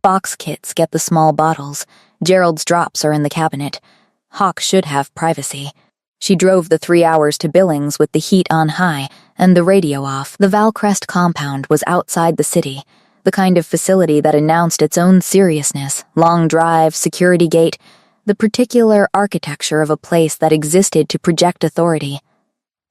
S1: Box kits get the small bottles. Gerald's drops are in the cabinet. Hawk should have privacy. She drove the 3 hours to Billings with the heat on high and the radio off. The Valcrest compound was outside the city, the kind of facility that announced its own seriousness, long drive, security gate, the particular architecture of a place that existed to project authority.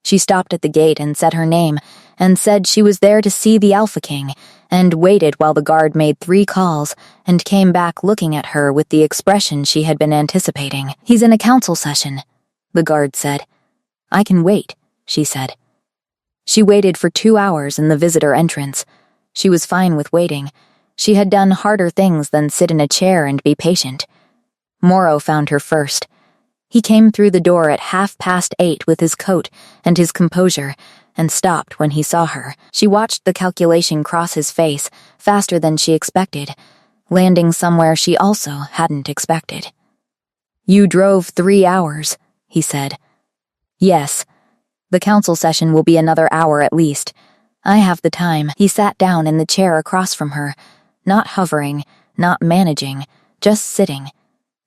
S1: She stopped at the gate and said her name, and said she was there to see the Alpha King, and waited while the guard made 3 calls, and came back looking at her with the expression she had been anticipating. "He's in a council session," the guard said. "I can wait," she said. She waited for 2 hours in the visitor entrance. She was fine with waiting. She had done harder things than sit in a chair and be patient. Morrow found her first. He came through the door at 8:30 with his coat and his composure, and stopped when he saw her. She watched the calculation cross his face faster than she expected, landing somewhere she also hadn't expected. "You drove 3 hours," he said. "Yes. The council session will be another hour at least. I have the time." He sat down in the chair across from her, not hovering, not managing, just sitting.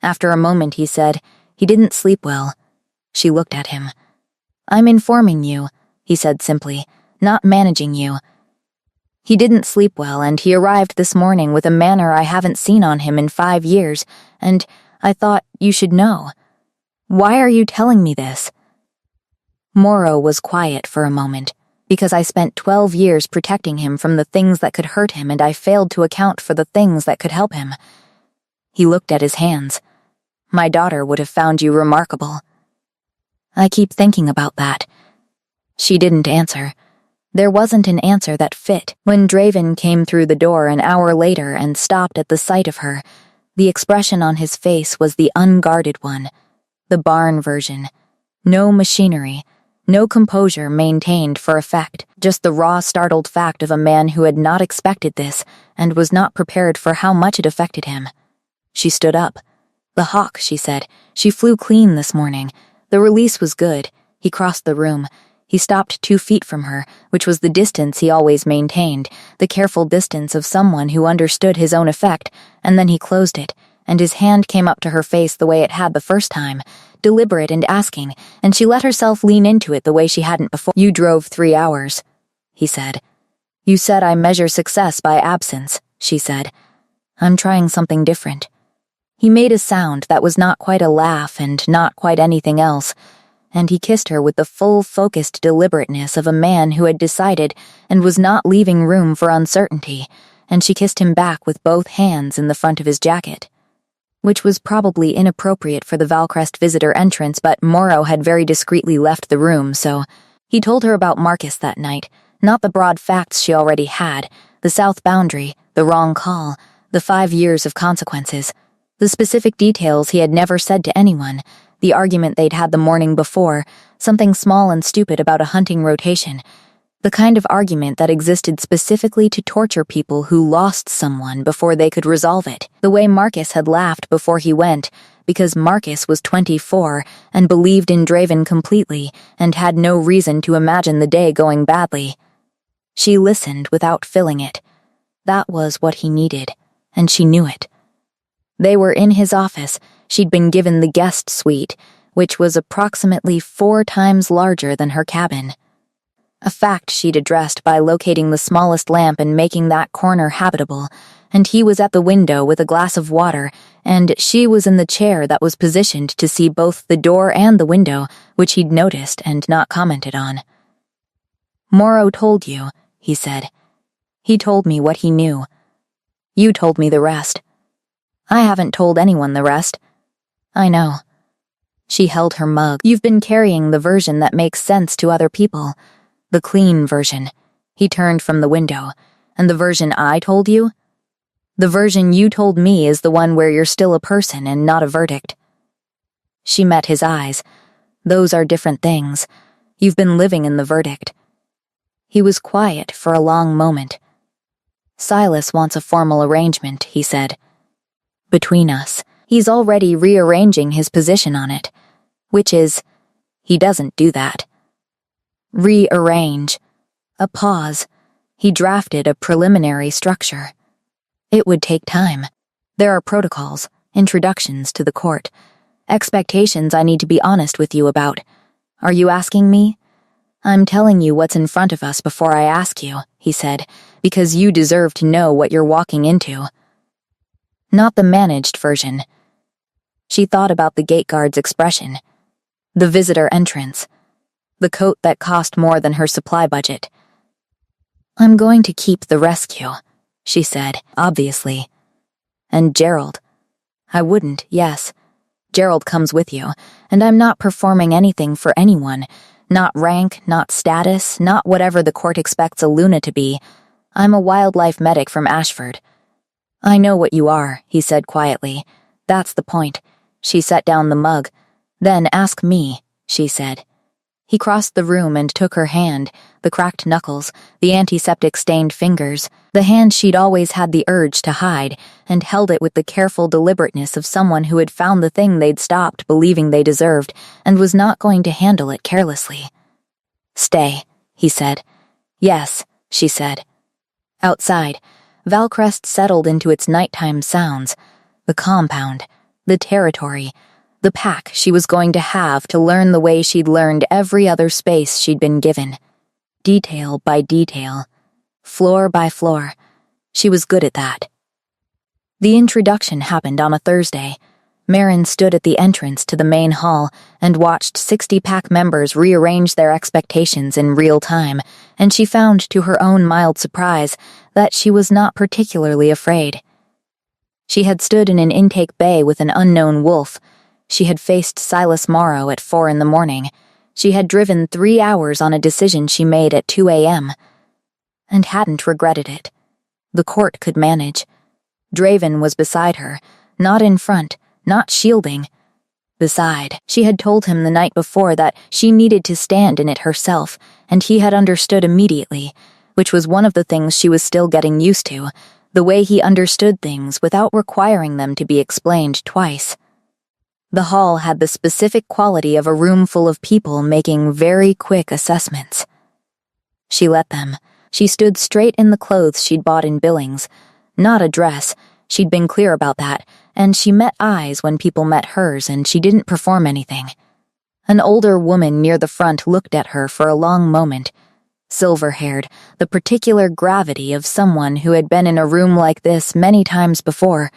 S1: After a moment he said, "He didn't sleep well." She looked at him. "I'm informing you," he said simply, "not managing you. He didn't sleep well, and he arrived this morning with a manner I haven't seen on him in 5 years, and I thought you should know. Why are you telling me this?" Morrow was quiet for a moment. "Because I spent 12 years protecting him from the things that could hurt him, and I failed to account for the things that could help him." He looked at his hands. "My daughter would have found you remarkable." "I keep thinking about that." She didn't answer. There wasn't an answer that fit. When Draven came through the door an hour later and stopped at the sight of her, the expression on his face was the unguarded one, the barn version. No machinery, No composure maintained for effect, just the raw, startled fact of a man who had not expected this and was not prepared for how much it affected him. She stood up. "The hawk," she said. "She flew clean this morning. The release was good." He crossed the room. He stopped 2 feet from her, which was the distance he always maintained, the careful distance of someone who understood his own effect, and then he closed it, and his hand came up to her face the way it had the first time, deliberate and asking, and she let herself lean into it the way she hadn't before. "You drove 3 hours," he said. "You said I measure success by absence," she said. "I'm trying something different." He made a sound that was not quite a laugh and not quite anything else, and he kissed her with the full, focused deliberateness of a man who had decided and was not leaving room for uncertainty, and she kissed him back with both hands in the front of his jacket. Which was probably inappropriate for the Valcrest visitor entrance, but Morrow had very discreetly left the room, so he told her about Marcus that night, not the broad facts she already had, the south boundary, the wrong call, the 5 years of consequences, the specific details he had never said to anyone, the argument they'd had the morning before, something small and stupid about a hunting rotation, the kind of argument that existed specifically to torture people who lost someone before they could resolve it, the way Marcus had laughed before he went, because Marcus was 24 and believed in Draven completely and had no reason to imagine the day going badly. She listened without filling it. That was what he needed, and she knew it. They were in his office. She'd been given the guest suite, which was approximately 4 times larger than her cabin. A fact she'd addressed by locating the smallest lamp and making that corner habitable, and he was at the window with a glass of water, and she was in the chair that was positioned to see both the door and the window, which he'd noticed and not commented on. "Morrow told you," he said. "He told me what he knew. You told me the rest. I haven't told anyone the rest. I know." She held her mug. "You've been carrying the version that makes sense to other people. The clean version." He turned from the window. "And the version I told you? The version you told me is the one where you're still a person and not a verdict." She met his eyes. "Those are different things. You've been living in the verdict." He was quiet for a long moment. "Silas wants a formal arrangement," he said. "Between us. He's already rearranging his position on it. Which is, he doesn't do that. Rearrange. A pause. He drafted a preliminary structure. It would take time. There are protocols, introductions to the court, expectations I need to be honest with you about. Are you asking me? I'm telling you what's in front of us before I ask you," he said, "because you deserve to know what you're walking into. Not the managed version." She thought about the gate guard's expression, the visitor entrance, the coat that cost more than her supply budget. "I'm going to keep the rescue," she said, obviously. "And Gerald." "I wouldn't, yes. Gerald comes with you, and I'm not performing anything for anyone. Not rank, not status, not whatever the court expects a Luna to be. I'm a wildlife medic from Ashford." "I know what you are," he said quietly. "That's the point." She set down the mug. "Then ask me," she said. He crossed the room and took her hand, the cracked knuckles, the antiseptic-stained fingers, the hand she'd always had the urge to hide, and held it with the careful deliberateness of someone who had found the thing they'd stopped believing they deserved and was not going to handle it carelessly. "Stay," he said. "Yes," she said. Outside, Valcrest settled into its nighttime sounds, the compound, the territory, the pack she was going to have to learn the way she'd learned every other space she'd been given. Detail by detail, floor by floor. She was good at that. The introduction happened on a Thursday. Marin stood at the entrance to the main hall and watched 60 pack members rearrange their expectations in real time, and she found to her own mild surprise that she was not particularly afraid. She had stood in an intake bay with an unknown wolf. She had faced Silas Morrow at 4 a.m. She had driven 3 hours on a decision she made at 2 a.m. and hadn't regretted it. The court could manage. Draven was beside her, not in front, not shielding. Beside, she had told him the night before that she needed to stand in it herself, and he had understood immediately, which was one of the things she was still getting used to, the way he understood things without requiring them to be explained twice. The hall had the specific quality of a room full of people making very quick assessments. She let them. She stood straight in the clothes she'd bought in Billings. Not a dress, she'd been clear about that, and she met eyes when people met hers, and she didn't perform anything. An older woman near the front looked at her for a long moment, silver-haired, the particular gravity of someone who had been in a room like this many times before.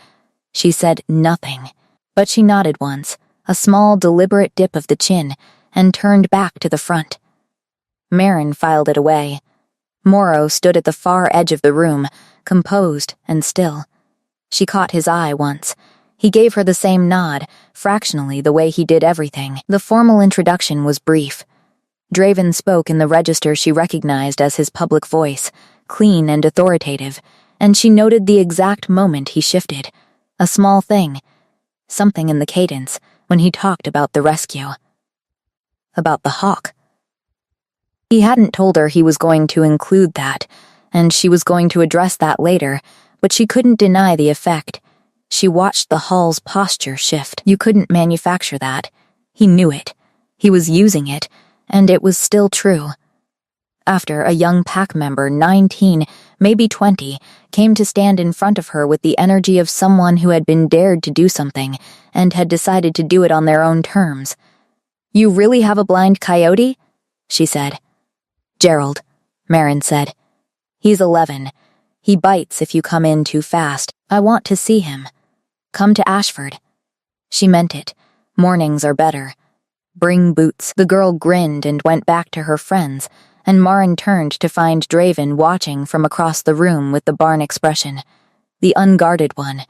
S1: She said nothing, but she nodded once, a small, deliberate dip of the chin, and turned back to the front. Marin filed it away. Morrow stood at the far edge of the room, composed and still. She caught his eye once. He gave her the same nod, fractionally the way he did everything. The formal introduction was brief. Draven spoke in the register she recognized as his public voice, clean and authoritative, and she noted the exact moment he shifted. A small thing. Something in the cadence, when he talked about the rescue. About the hawk. He hadn't told her he was going to include that, and she was going to address that later, but she couldn't deny the effect. She watched the hall's posture shift. You couldn't manufacture that. He knew it. He was using it, and it was still true. After a young pack member, 19, maybe 20, came to stand in front of her with the energy of someone who had been dared to do something, and had decided to do it on their own terms. "You really have a blind coyote?" she said. "Gerald," Marin said. "He's 11. He bites if you come in too fast. I want to see him. Come to Ashford." She meant it. Mornings are better. "Bring boots." The girl grinned and went back to her friends, and Marin turned to find Draven watching from across the room with the barn expression. The unguarded one.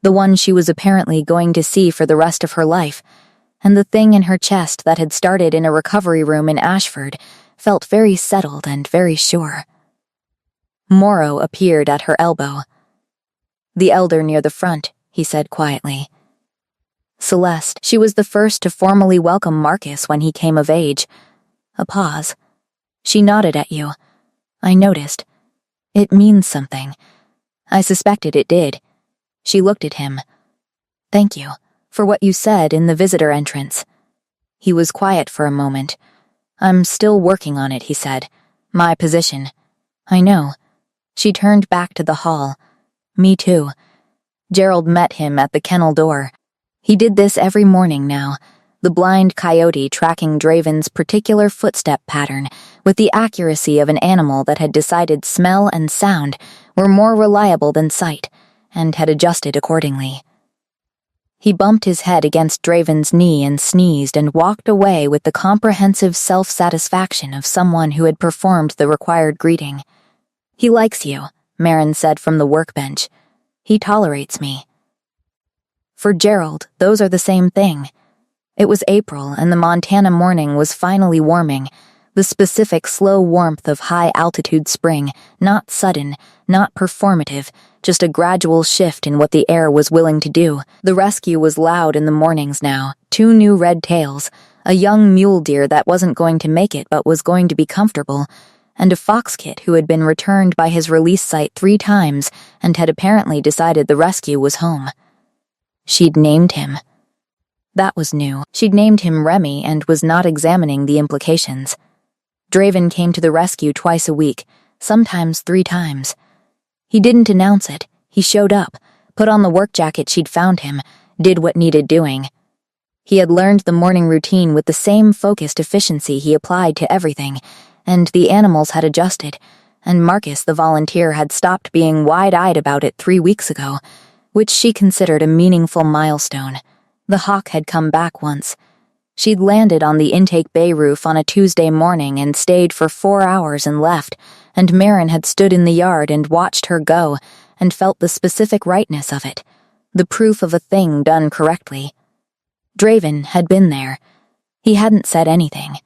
S1: The one she was apparently going to see for the rest of her life. And the thing in her chest that had started in a recovery room in Ashford felt very settled and very sure. Morrow appeared at her elbow. "The elder near the front," he said quietly. "Celeste, she was the first to formally welcome Marcus when he came of age." A pause. "She nodded at you. I noticed. It means something. I suspected it did." She looked at him. "Thank you for what you said in the visitor entrance." He was quiet for a moment. "I'm still working on it," he said. "My position." "I know." She turned back to the hall. "Me too." Gerald met him at the kennel door. He did this every morning now, the blind coyote tracking Draven's particular footstep pattern with the accuracy of an animal that had decided smell and sound were more reliable than sight, and had adjusted accordingly. He bumped his head against Draven's knee and sneezed and walked away with the comprehensive self-satisfaction of someone who had performed the required greeting. "He likes you," Marin said from the workbench. "He tolerates me." For Gerald, those are the same thing. It was April, and the Montana morning was finally warming, the specific slow warmth of high-altitude spring, not sudden, not performative, just a gradual shift in what the air was willing to do. The rescue was loud in the mornings now, 2 new red tails, a young mule deer that wasn't going to make it but was going to be comfortable, and a fox kit who had been returned by his release site 3 times and had apparently decided the rescue was home. She'd named him. That was new. She'd named him Remy and was not examining the implications. Draven came to the rescue twice a week, sometimes 3 times. He didn't announce it. He showed up, put on the work jacket she'd found him, did what needed doing. He had learned the morning routine with the same focused efficiency he applied to everything, and the animals had adjusted, and Marcus, the volunteer, had stopped being wide-eyed about it 3 weeks ago, which she considered a meaningful milestone. The hawk had come back once. She'd landed on the intake bay roof on a Tuesday morning and stayed for 4 hours and left, and Marin had stood in the yard and watched her go and felt the specific rightness of it, the proof of a thing done correctly. Draven had been there. He hadn't said anything.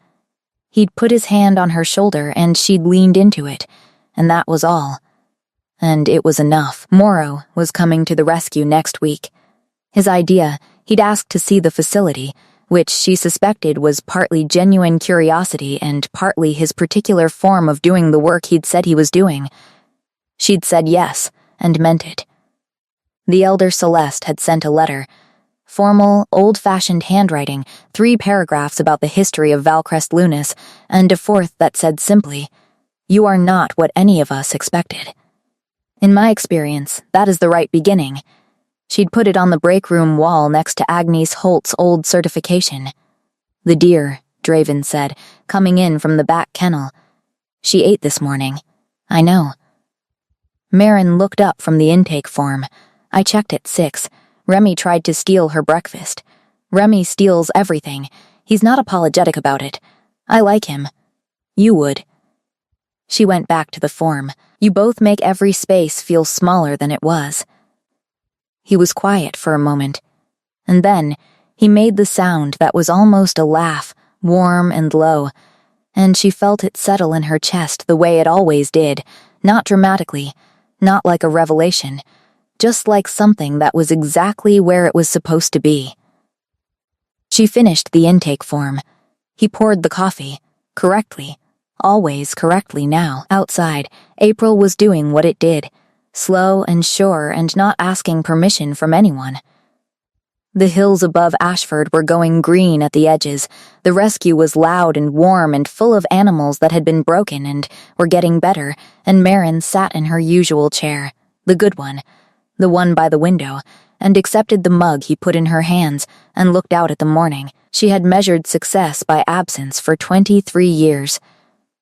S1: He'd put his hand on her shoulder and she'd leaned into it, and that was all. And it was enough. Morrow was coming to the rescue next week. His idea, He'd asked to see the facility, which she suspected was partly genuine curiosity and partly his particular form of doing the work he'd said he was doing. She'd said yes, and meant it. The elder Celeste had sent a letter. Formal, old-fashioned handwriting, 3 paragraphs about the history of Valcrest Lunas, and a 4th that said simply, "You are not what any of us expected." In my experience, that is the right beginning. She'd put it on the break room wall next to Agnes Holt's old certification. "The deer," Draven said, coming in from the back kennel. "She ate this morning. I know." Marin looked up from the intake form. I checked at 6. Remy tried to steal her breakfast. Remy steals everything. He's not apologetic about it. I like him. You would. She went back to the form. "You both make every space feel smaller than it was." He was quiet for a moment. And then, he made the sound that was almost a laugh, warm and low, and she felt it settle in her chest the way it always did, not dramatically, not like a revelation, just like something that was exactly where it was supposed to be. She finished the intake form. He poured the coffee, correctly, always correctly now. Outside, April was doing what it did, slow and sure and not asking permission from anyone. The hills above Ashford were going green at the edges. The rescue was loud and warm and full of animals that had been broken and were getting better, and Marin sat in her usual chair, the good one, the one by the window, and accepted the mug he put in her hands and looked out at the morning. She had measured success by absence for 23 years.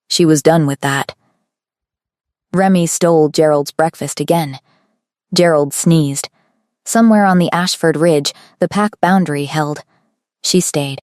S1: She was done with that. Remy stole Gerald's breakfast again. Gerald sneezed. Somewhere on the Ashford Ridge, the pack boundary held. She stayed.